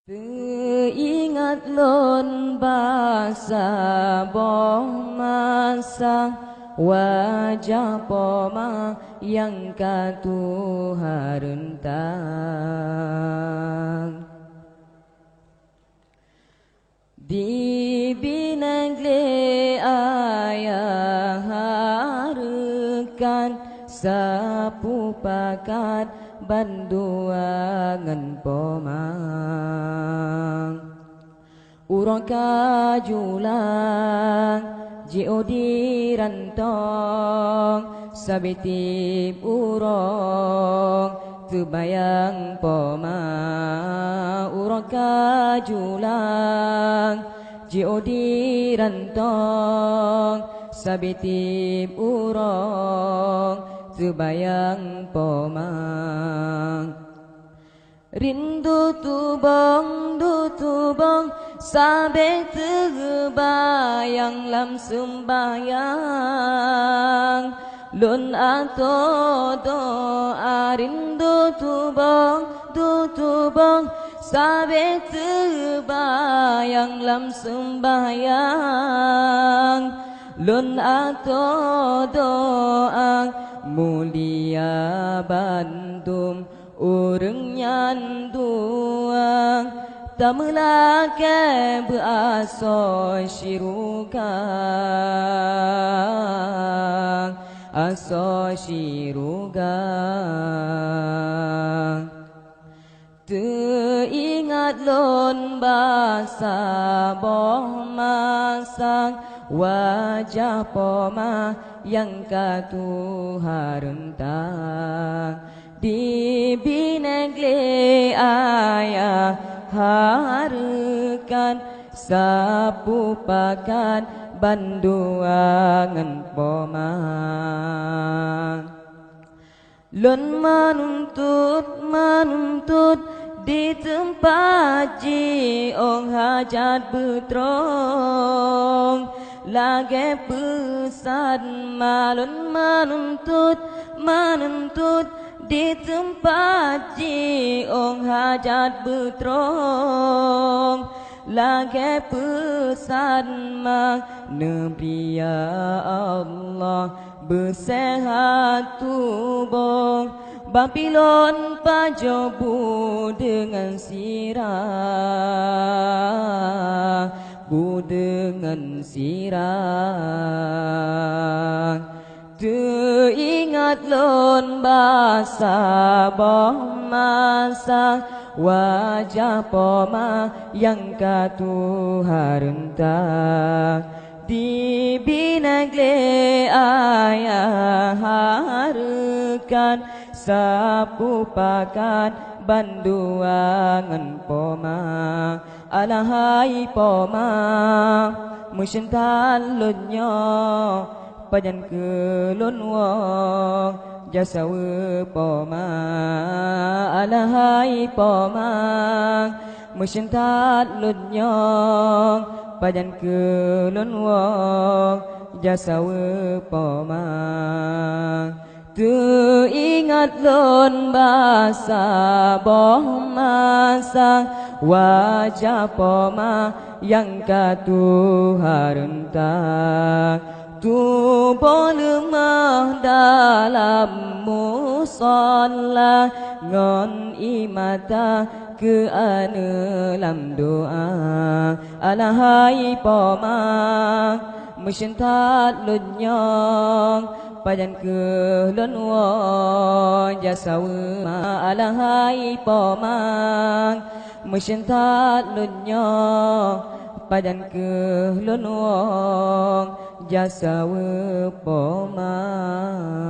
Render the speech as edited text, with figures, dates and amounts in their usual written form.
Teringat lon basa boh masa wajah poma yang katu harentang di binagle ayah harekan sapu pakat banduangan pomang urang kajulang jio di rantong sabitip urang tebayang pomang urang kajulang jio di rantong sabitip urang tebayang pomang rindu tubong sabek terbayang lam sembayang lun ato doa rindu tubong sabek terbayang lam sembayang lun ato doa mulia bantum urang nyanduang tamelake beaso syirugang aso syirugang teringat lon basa boh masang wajah poma yang katu harentang di binagle ayah harekan sapu pakan banduangan pomang lon menuntut di tempat jiong hajat betrong lagi pesan malun menuntut di tempat jiong hajat betrong lagi pesan Nabi ya Allah bersehat tubong bapilon pajobu dengan sirah bu dengan sirah teringat lon basa boh masa wajah poma yang katu harentang di binagle ayah harekan sapu pakan banduangan pomang alahai pomang musyentan lunyo pajan ke lunwong jasawe pomang alahai pomang musyentan lunyo pajan ke lunwong jasawe pomang teringat lon basa boh masa wajah poma yang katu harentang tubuh lemah dalam musalla ngon imata ke anelam doa alahai pomang musyentat lunyong pajan ke lunwong jasawe alahai pomang musyentat lunyong pajan ke lunwong jasawe pomang